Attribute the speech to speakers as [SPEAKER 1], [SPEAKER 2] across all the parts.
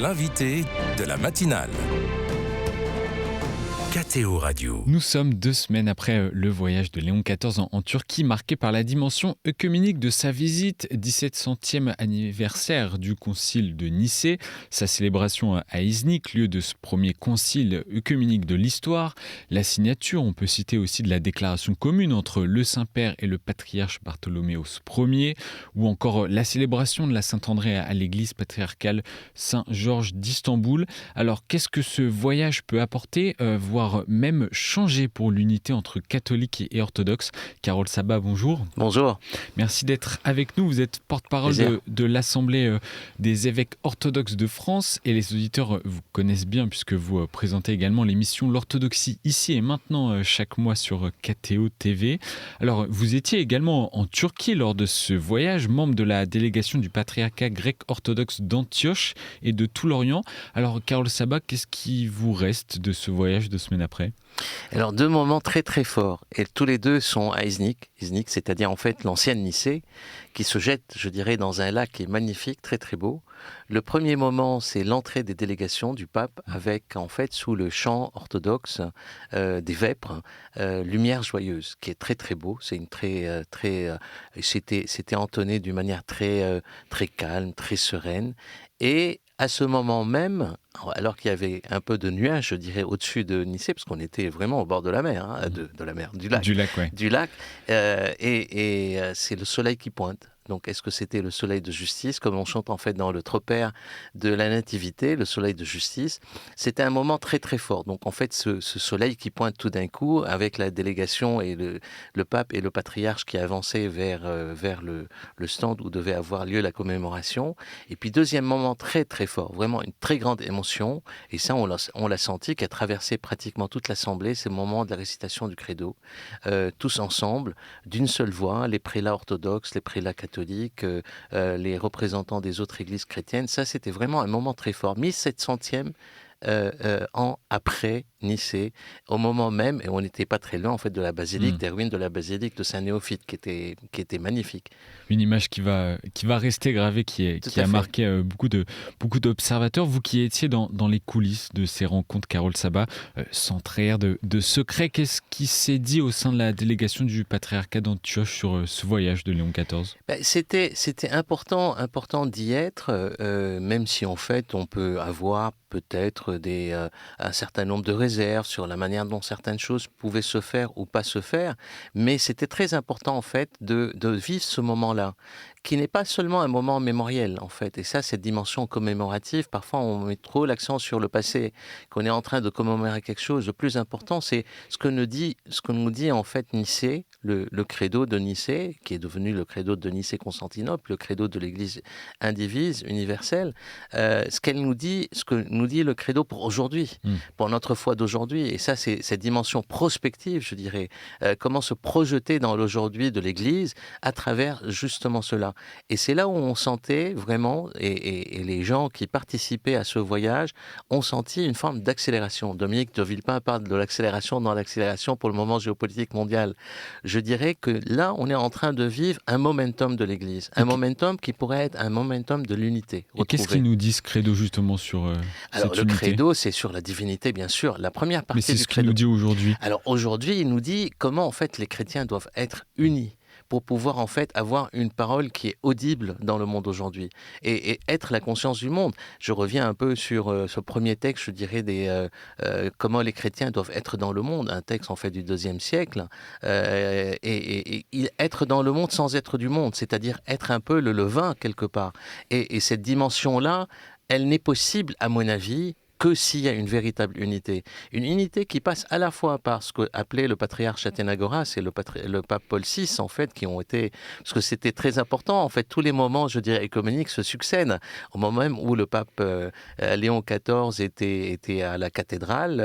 [SPEAKER 1] l'invité de la matinale. KTO Radio.
[SPEAKER 2] Nous sommes 2 semaines après le voyage de Léon XIV en Turquie, marqué par la dimension œcuménique de sa visite, 1700e anniversaire du concile de Nicée, sa célébration à Iznik, lieu de ce premier concile œcuménique de l'histoire, la signature, on peut citer aussi de la déclaration commune entre le Saint-Père et le patriarche Bartholoméos Ier, ou encore la célébration de la Saint-André à l'église patriarcale Saint-Georges d'Istanbul. Alors qu'est-ce que ce voyage peut apporter, voire même changer pour l'unité entre catholiques et orthodoxes? Carole Sabat, bonjour.
[SPEAKER 3] Bonjour.
[SPEAKER 2] Merci d'être avec nous. Vous êtes porte-parole de l'Assemblée des évêques orthodoxes de France et les auditeurs vous connaissent bien puisque vous présentez également l'émission L'Orthodoxie ici et maintenant chaque mois sur KTO TV. Alors, vous étiez également en Turquie lors de ce voyage, membre de la délégation du patriarcat grec orthodoxe d'Antioche et de tout l'Orient. Alors, Carole Sabat, qu'est-ce qui vous reste de ce voyage 2 semaines après?
[SPEAKER 3] Alors 2 moments très très forts, et tous les 2 sont à Iznik, c'est-à-dire en fait l'ancienne Nicée, qui se jette, je dirais, dans un lac qui est magnifique, très très beau. Le premier moment, c'est l'entrée des délégations du pape, avec en fait sous le chant orthodoxe des vêpres, Lumière joyeuse, qui est très très beau. C'est une c'était entonné d'une manière très très calme, très sereine, et à ce moment même, alors qu'il y avait un peu de nuages, je dirais, au-dessus de Nicée, parce qu'on était vraiment au bord de la mer, du lac. Du lac, c'est le soleil qui pointe. Donc, est-ce que c'était le soleil de justice, comme on chante en fait dans le tropère de la Nativité, le soleil de justice? C'était un moment très très fort. Donc, en fait, ce soleil qui pointe tout d'un coup, avec la délégation et le pape et le patriarche qui avançaient vers le stand où devait avoir lieu la commémoration. Et puis, deuxième moment très très fort, vraiment une très grande émotion. Et ça, on l'a senti, qui a traversé pratiquement toute l'Assemblée, c'est le moment de la récitation du credo. Tous ensemble, d'une seule voix, les prélats orthodoxes, les prélats catholiques, les représentants des autres églises chrétiennes. Ça, c'était vraiment un moment très fort. 1700e an après Nicée, au moment même, et on n'était pas très loin en fait de la basilique, des ruines de la basilique de Saint-Néophyte, qui était magnifique.
[SPEAKER 2] Une image qui va rester gravée, qui a marqué beaucoup d'observateurs. Vous qui étiez dans les coulisses de ces rencontres, Carole Sabat, sans trahir de secret, qu'est-ce qui s'est dit au sein de la délégation du patriarcat d'Antioche sur ce voyage de Léon XIV?
[SPEAKER 3] C'était important d'y être, même si en fait on peut avoir peut-être un certain nombre de réserves sur la manière dont certaines choses pouvaient se faire ou pas se faire, mais c'était très important en fait de vivre ce moment-là, qui n'est pas seulement un moment mémoriel en fait, et ça, cette dimension commémorative, parfois on met trop l'accent sur le passé, qu'on est en train de commémorer quelque chose. Le plus important, c'est ce que nous dit en fait Nicée, le credo de Nicée, qui est devenu le credo de Nicée-Constantinople, le credo de l'Église indivise, universelle, ce que nous dit le credo pour aujourd'hui, pour notre foi d'aujourd'hui. Et ça, c'est cette dimension prospective, je dirais. Comment se projeter dans l'aujourd'hui de l'Église à travers justement cela. Et c'est là où on sentait vraiment, et les gens qui participaient à ce voyage ont senti une forme d'accélération. Dominique de Villepin parle de l'accélération dans l'accélération pour le moment géopolitique mondial. Je dirais que là, on est en train de vivre un momentum de l'Église. Un momentum qui pourrait être un momentum de l'unité.
[SPEAKER 2] Et qu'est-ce qu'il nous dit ce credo justement sur
[SPEAKER 3] Alors,
[SPEAKER 2] cette unité?
[SPEAKER 3] Le credo, c'est sur la divinité, bien sûr. La première partie du credo.
[SPEAKER 2] Mais c'est ce qu'il nous dit aujourd'hui.
[SPEAKER 3] Alors aujourd'hui, il nous dit comment en fait les chrétiens doivent être unis pour pouvoir en fait avoir une parole qui est audible dans le monde aujourd'hui et être la conscience du monde. Je reviens un peu sur ce premier texte, je dirais, comment les chrétiens doivent être dans le monde, un texte en fait du IIe siècle, et être dans le monde sans être du monde, c'est-à-dire être un peu le levain quelque part. Et cette dimension-là, elle n'est possible, à mon avis, que s'il y a une véritable unité. Une unité qui passe à la fois par ce qu'appelait le patriarche Athénagoras et le pape Paul VI, en fait, qui ont été... Parce que c'était très important, en fait, tous les moments, je dirais, œcuméniques se succèdent. Au moment même où le pape Léon XIV était à la cathédrale,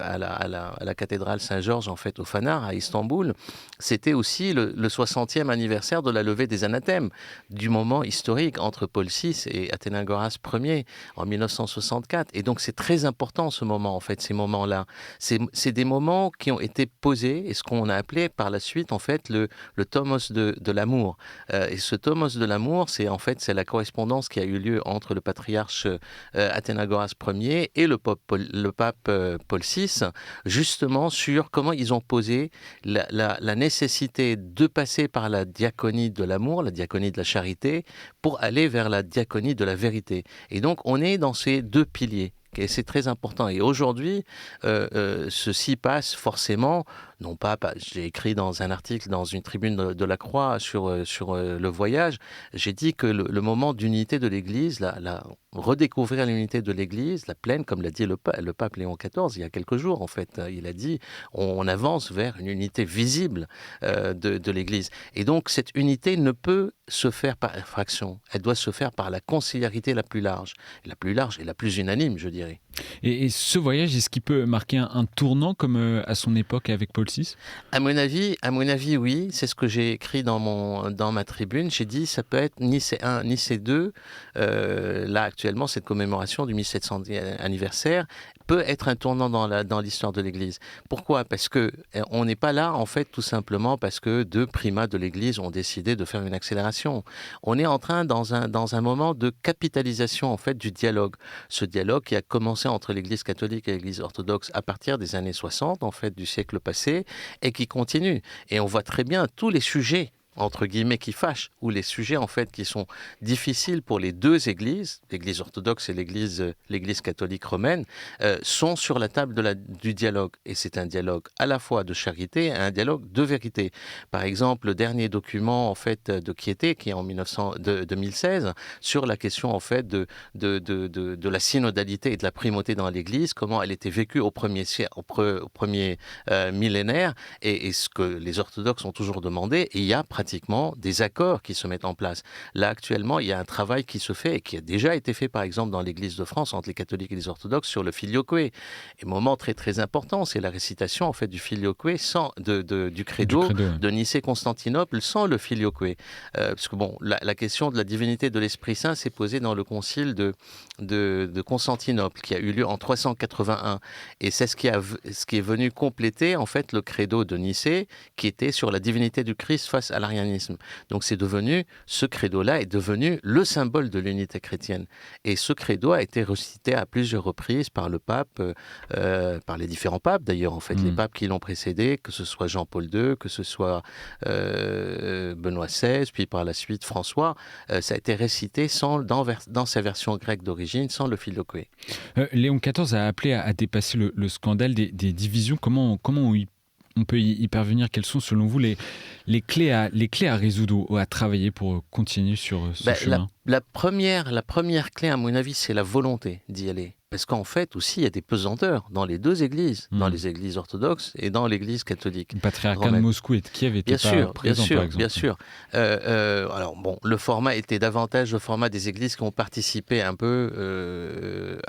[SPEAKER 3] à la cathédrale Saint-Georges, en fait, au Phanar, à Istanbul, c'était aussi le 60e anniversaire de la levée des anathèmes, du moment historique entre Paul VI et Athénagoras Ier, en 1964. Et donc, c'est très important ce moment, en fait, ces moments-là. C'est des moments qui ont été posés et ce qu'on a appelé par la suite, en fait, le thomos de l'amour. Et ce thomos de l'amour, c'est la correspondance qui a eu lieu entre le patriarche Athénagoras Ier et le pape Paul VI, justement sur comment ils ont posé la nécessité de passer par la diaconie de l'amour, la diaconie de la charité, pour aller vers la diaconie de la vérité. Et donc, on est dans ces deux piliers. Et c'est très important. Et aujourd'hui, ceci passe forcément, non pas, j'ai écrit dans un article, dans une tribune de la Croix sur le voyage, j'ai dit que le moment d'unité de l'Église, redécouvrir l'unité de l'Église, la pleine, comme l'a dit le pape Léon XIV il y a quelques jours, en fait, il a dit, on avance vers une unité visible de l'Église. Et donc, cette unité ne peut se faire par fraction, elle doit se faire par la conciliarité la plus large et la plus unanime, je dirais.
[SPEAKER 2] Et ce voyage, est-ce qu'il peut marquer un tournant comme à son époque avec Paul VI ?
[SPEAKER 3] À mon avis, oui. C'est ce que j'ai écrit dans ma tribune. J'ai dit ça peut être Nicée 1, Nicée 2. Là, actuellement, cette commémoration du 1700e anniversaire peut être un tournant dans l'histoire de l'Église. Pourquoi ? Parce que on n'est pas là, en fait, tout simplement parce que deux primats de l'Église ont décidé de faire une accélération. On est en train, dans un moment de capitalisation, en fait, du dialogue. Ce dialogue qui a commencé entre l'Église catholique et l'Église orthodoxe à partir des années 60, en fait, du siècle passé, et qui continue. Et on voit très bien tous les sujets entre guillemets, qui fâchent, ou les sujets, en fait, qui sont difficiles pour les deux églises, l'Église orthodoxe et l'Église catholique romaine, sont sur la table du dialogue. Et c'est un dialogue à la fois de charité et un dialogue de vérité. Par exemple, le dernier document, en fait, de Chiété, qui est en 2016, sur la question, en fait, de la synodalité et de la primauté dans l'Église, comment elle était vécue au premier millénaire, et ce que les orthodoxes ont toujours demandé, et il y a pratiquement des accords qui se mettent en place. Là, actuellement, il y a un travail qui se fait et qui a déjà été fait, par exemple, dans l'Église de France, entre les catholiques et les orthodoxes, sur le filioque. Et moment très, très important, c'est la récitation, en fait, du filioque, du credo de Nicée-Constantinople, sans le filioque. Parce que, bon, la question de la divinité de l'Esprit Saint s'est posée dans le concile de Constantinople, qui a eu lieu en 381. Et c'est ce qui est venu compléter, en fait, le credo de Nicée, qui était sur la divinité du Christ face à l'arianisme. Donc ce credo-là est devenu le symbole de l'unité chrétienne. Et ce credo a été recité à plusieurs reprises par le pape, par les différents papes d'ailleurs, en fait, les papes qui l'ont précédé, que ce soit Jean-Paul II, que ce soit Benoît XVI, puis par la suite François, ça a été récité dans sa version grecque d'origine, sans le filioque.
[SPEAKER 2] Léon XIV a appelé à dépasser le scandale des divisions. Comment on peut y parvenir? Quelles sont, selon vous, les clés à résoudre ou à travailler pour continuer sur ce chemin?
[SPEAKER 3] La première clé, à mon avis, c'est la volonté d'y aller. Parce qu'en fait, aussi, il y a des pesanteurs dans les deux églises, dans les églises orthodoxes et dans l'église catholique.
[SPEAKER 2] Le patriarcat de Moscou et de Kiev était pas présent, par exemple.
[SPEAKER 3] Bien sûr. Alors, bon, le format était davantage le format des églises qui ont participé un peu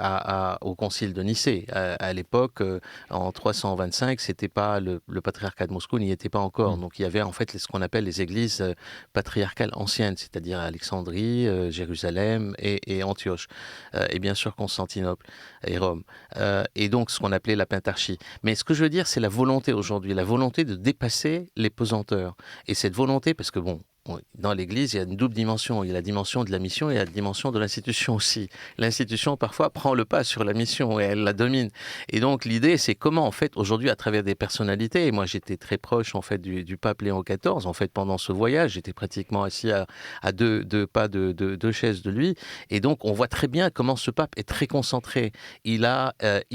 [SPEAKER 3] au concile de Nicée. À l'époque, en 325, c'était pas le patriarcat de Moscou n'y était pas encore. Donc, il y avait en fait ce qu'on appelle les églises patriarcales anciennes, c'est-à-dire Alexandrie, Jérusalem et Antioche. Et bien sûr, Constantinople et Rome. Et donc, ce qu'on appelait la pentarchie. Mais ce que je veux dire, c'est la volonté aujourd'hui, la volonté de dépasser les pesanteurs. Et cette volonté, parce que bon, dans l'Église, il y a une double dimension. Il y a la dimension de la mission et la dimension de l'institution aussi. L'institution, parfois, prend le pas sur la mission et elle la domine. Et donc, l'idée, c'est comment, en fait, aujourd'hui, à travers des personnalités, et moi, j'étais très proche, en fait, du pape Léon XIV. En fait, pendant ce voyage, j'étais pratiquement assis à deux pas de chaises de lui. Et donc, on voit très bien comment ce pape est très concentré. Il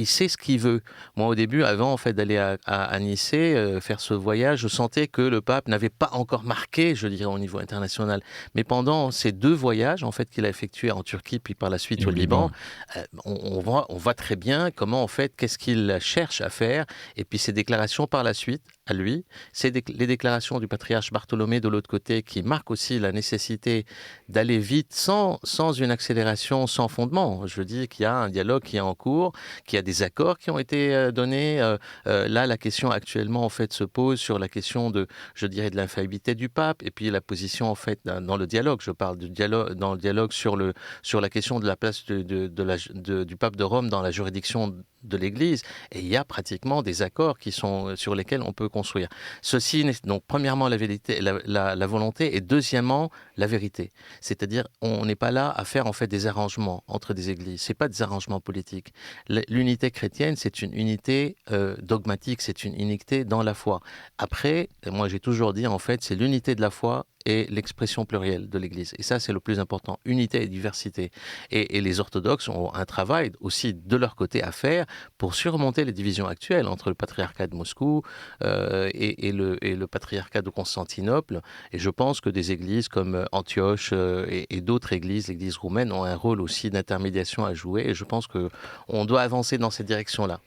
[SPEAKER 3] sait ce qu'il veut. Moi, au début, avant, en fait, d'aller à Nicée, faire ce voyage, je sentais que le pape n'avait pas encore marqué, je dirais, au niveau international. Mais pendant ces deux voyages, en fait, qu'il a effectués en Turquie, puis par la suite au Liban, on voit très bien comment, en fait, qu'est-ce qu'il cherche à faire. Et puis, ses déclarations par la suite, à lui, c'est les déclarations du patriarche Bartholomé de l'autre côté qui marquent aussi la nécessité d'aller vite sans une accélération, sans fondement. Je dis qu'il y a un dialogue qui est en cours, qu'il y a des accords qui ont été donnés. Là, la question actuellement en fait se pose sur la question de l'infaillibilité du pape et puis la position en fait dans le dialogue. Je parle du dialogue dans le dialogue sur la question de la place du pape de Rome dans la juridiction de l'Église, et il y a pratiquement des accords sur lesquels on peut construire. Ceci, donc, premièrement, la volonté, et deuxièmement, la vérité. C'est-à-dire, on n'est pas là à faire en fait des arrangements entre des églises. C'est pas des arrangements politiques. L'unité chrétienne, c'est une unité dogmatique, c'est une unité dans la foi. Après, moi j'ai toujours dit, en fait, c'est l'unité de la foi et l'expression plurielle de l'Église. Et ça, c'est le plus important. Unité et diversité. Et les orthodoxes ont un travail aussi de leur côté à faire pour surmonter les divisions actuelles entre le patriarcat de Moscou et le patriarcat de Constantinople. Et je pense que des églises comme Antioche et d'autres églises, l'église roumaine, ont un rôle aussi d'intermédiation à jouer. Et je pense qu'on doit avancer dans cette direction-là.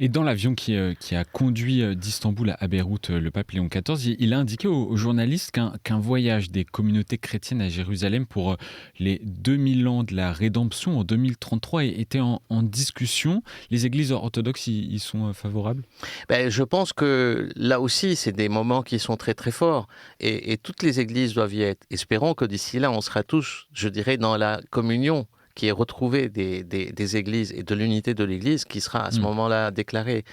[SPEAKER 2] Et dans l'avion qui a conduit d'Istanbul à Beyrouth le pape Léon XIV, il a indiqué aux journalistes qu'un voyage des communautés chrétiennes à Jérusalem pour les 2000 ans de la rédemption en 2033 était en discussion. Les églises orthodoxes y sont favorables ?
[SPEAKER 3] Je pense que là aussi, c'est des moments qui sont très très forts et toutes les églises doivent y être. Espérons que d'ici là, on sera tous, je dirais, dans la communion qui est retrouvé des églises et de l'unité de l'Église qui sera à ce moment-là déclarée.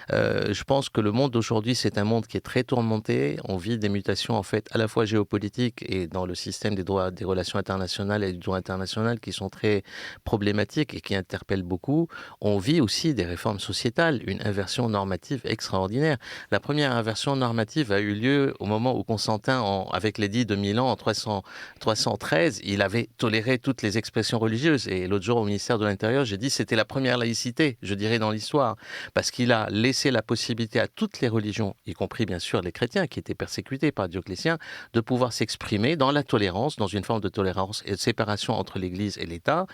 [SPEAKER 3] Je pense que le monde d'aujourd'hui, c'est un monde qui est très tourmenté. On vit des mutations en fait à la fois géopolitiques et dans le système des relations internationales et du droit international qui sont très problématiques et qui interpellent beaucoup. On vit aussi des réformes sociétales, une inversion normative extraordinaire. La première inversion normative a eu lieu au moment où Constantin, avec l'édit de Milan en 313, il avait toléré toutes les expressions religieuses. Et l'autre jour, au ministère de l'Intérieur, j'ai dit que c'était la première laïcité, je dirais, dans l'histoire, parce qu'il a laissé la possibilité à toutes les religions, y compris bien sûr les chrétiens qui étaient persécutés par Dioclétien, de pouvoir s'exprimer dans la tolérance, dans une forme de tolérance et de séparation entre l'Église et l'État,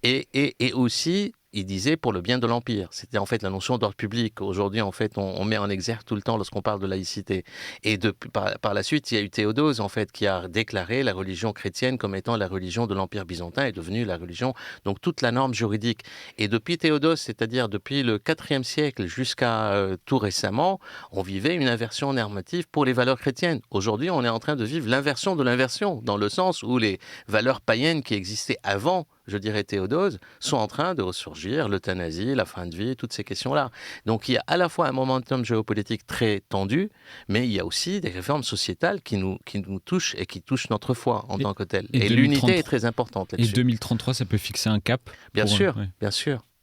[SPEAKER 3] et aussi il disait pour le bien de l'Empire. C'était en fait la notion d'ordre public. Aujourd'hui, en fait, on met en exergue tout le temps lorsqu'on parle de laïcité. Et par la suite, il y a eu Théodose, en fait, qui a déclaré la religion chrétienne comme étant la religion de l'Empire byzantin, est devenue la religion, donc toute la norme juridique. Et depuis Théodose, c'est-à-dire depuis le IVe siècle jusqu'à tout récemment, on vivait une inversion normative pour les valeurs chrétiennes. Aujourd'hui, on est en train de vivre l'inversion de l'inversion, dans le sens où les valeurs païennes qui existaient avant, je dirais Théodose, sont en train de ressurgir, l'euthanasie, la fin de vie, toutes ces questions-là. Donc il y a à la fois un momentum géopolitique très tendu, mais il y a aussi des réformes sociétales qui nous touchent et qui touchent notre foi en tant que telle. Et l'unité est très importante là-dessus.
[SPEAKER 2] Et 2033, ça peut fixer un cap ?
[SPEAKER 3] Bien sûr.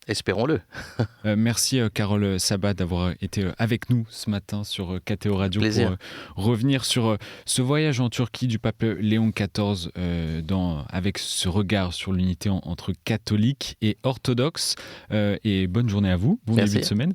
[SPEAKER 3] Espérons-le.
[SPEAKER 2] Merci Carole Sabat d'avoir été avec nous ce matin sur KTO Radio.
[SPEAKER 3] Plaisir.
[SPEAKER 2] Pour revenir sur ce voyage en Turquie du pape Léon XIV avec ce regard sur l'unité entre catholiques et orthodoxes. Et bonne journée à vous, bon début de semaine.